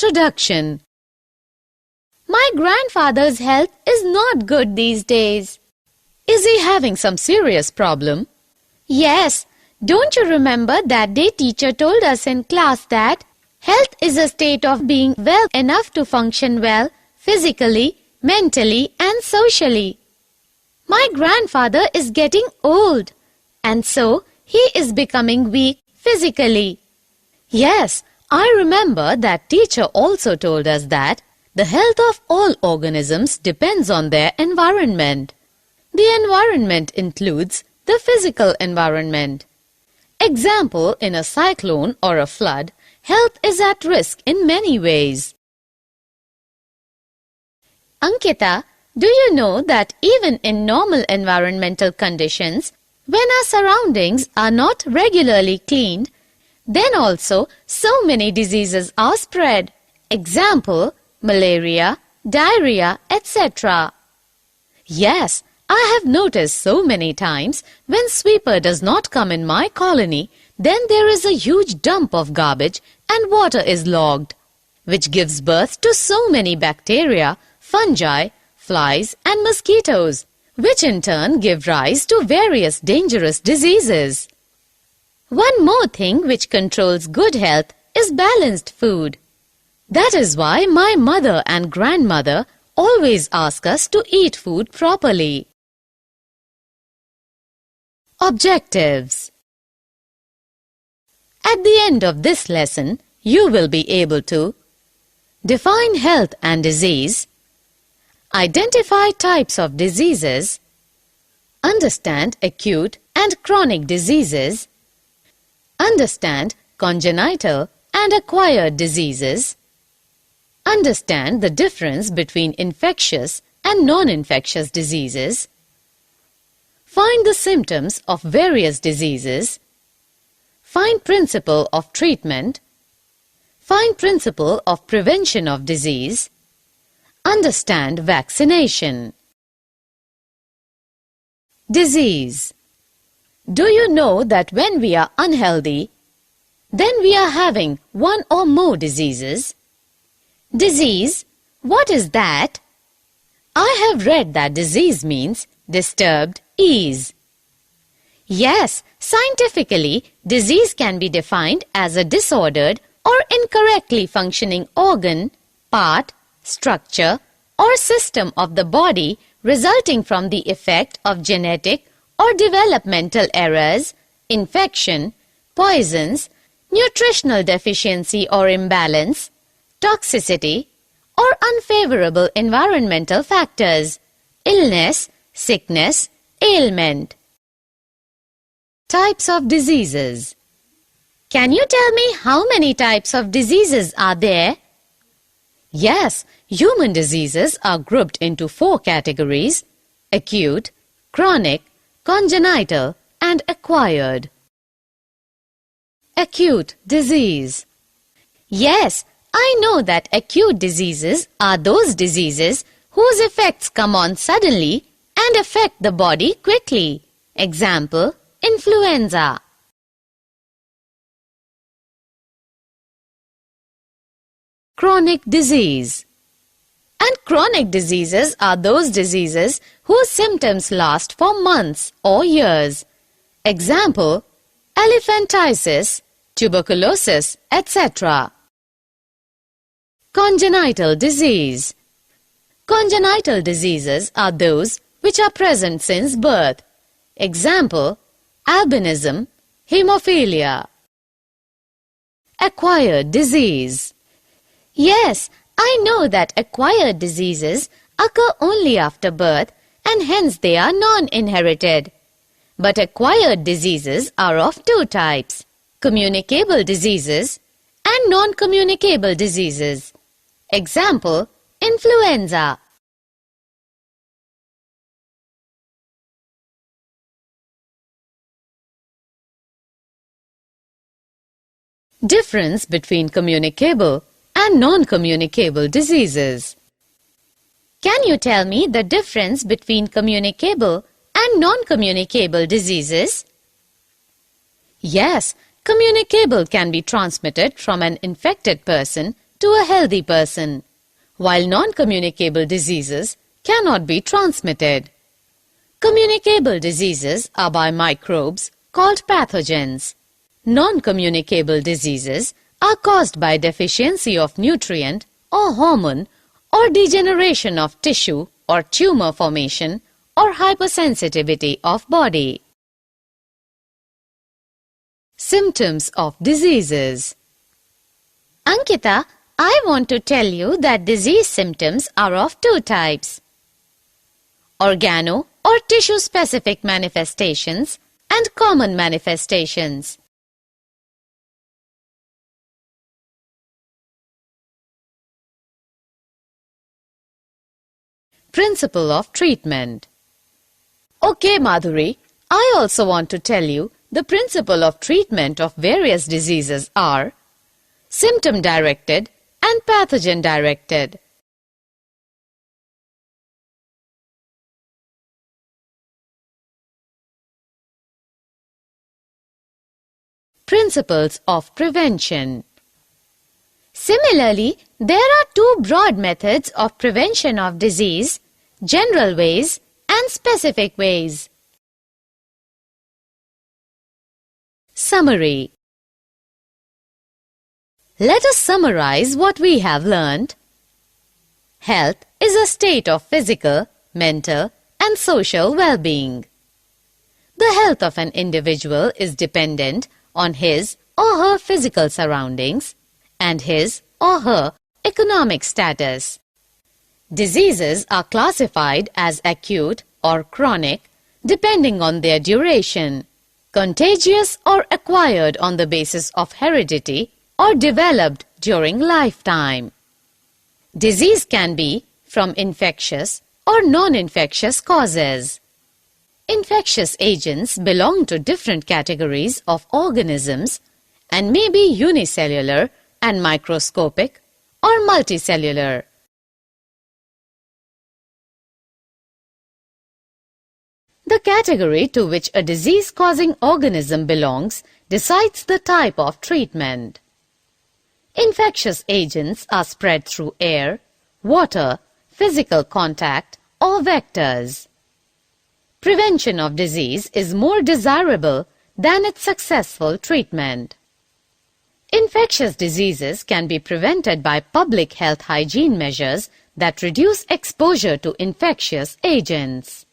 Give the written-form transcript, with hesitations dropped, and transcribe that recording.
Introduction. My grandfather's health is not good these days. Is he having some serious problem? Yes. Don't you remember that day teacher told us in class that health is a state of being well enough to function well physically, mentally and socially. My grandfather is getting old and so he is becoming weak physically. Yes, I remember that teacher also told us that the health of all organisms depends on their environment. The environment includes the physical environment. Example, in a cyclone or a flood, health is at risk in many ways. Ankita, do you know that even in normal environmental conditions, when our surroundings are not regularly cleaned, then also so many diseases are spread. Example, malaria, diarrhea, etc. Yes, I have noticed so many times when sweeper does not come in my colony, then there is a huge dump of garbage and water is logged, which gives birth to so many bacteria, fungi, flies and mosquitoes, which in turn give rise to various dangerous diseases. One more thing which controls good health is balanced food. That is why my mother and grandmother always ask us to eat food properly. Objectives. At the end of this lesson, you will be able to define health and disease, identify types of diseases, understand acute and chronic diseases, understand congenital and acquired diseases, understand the difference between infectious and non-infectious diseases, find the symptoms of various diseases, find principle of treatment, find principle of prevention of disease, understand vaccination. Disease. Do you know that when we are unhealthy, then we are having one or more diseases? Disease, what is that? I have read that disease means disturbed ease. Yes, scientifically, disease can be defined as a disordered or incorrectly functioning organ, part, structure, or system of the body resulting from the effect of genetic or developmental errors, infection, poisons, nutritional deficiency or imbalance, toxicity, or unfavorable environmental factors, illness, sickness, ailment. Types of diseases. Can you tell me how many types of diseases are there? Yes, human diseases are grouped into 4 categories: acute, chronic, congenital, and acquired. Acute disease. Yes, I know that acute diseases are those diseases whose effects come on suddenly and affect the body quickly. Example, influenza. Chronic disease. And chronic diseases are those diseases whose symptoms last for months or years. Example, elephantiasis, tuberculosis, etc. Congenital disease. Congenital diseases are those which are present since birth. Example, albinism, hemophilia. Acquired disease. Yes, I know that acquired diseases occur only after birth and hence they are non-inherited. But acquired diseases are of 2 types: communicable diseases and non-communicable diseases. Example, influenza. Difference between communicable and non-communicable diseases. Can you tell me the difference between communicable and non-communicable diseases? Yes, communicable can be transmitted from an infected person to a healthy person, while non-communicable diseases cannot be transmitted. Communicable diseases are by microbes called pathogens. Non-communicable diseases are caused by deficiency of nutrient or hormone or degeneration of tissue or tumor formation or hypersensitivity of body. Symptoms of diseases. Ankita, I want to tell you that disease symptoms are of two types: organo or tissue-specific manifestations and common manifestations. Principle of treatment. Okay, Madhuri, I also want to tell you the principle of treatment of various diseases are symptom-directed and pathogen-directed. Principles of prevention. Similarly, there are two broad methods of prevention of disease: general ways and specific ways. Summary. Let us summarize what we have learned. Health is a state of physical, mental, and social well-being. The health of an individual is dependent on his or her physical surroundings and his or her economic status. Diseases are classified as acute or chronic depending on their duration, contagious or acquired on the basis of heredity, or developed during lifetime. Disease can be from infectious or non-infectious causes. Infectious agents belong to different categories of organisms and may be unicellular and microscopic or multicellular. The category to which a disease-causing organism belongs decides the type of treatment. Infectious agents are spread through air, water, physical contact, or vectors. Prevention of disease is more desirable than its successful treatment. Infectious diseases can be prevented by public health hygiene measures that reduce exposure to infectious agents.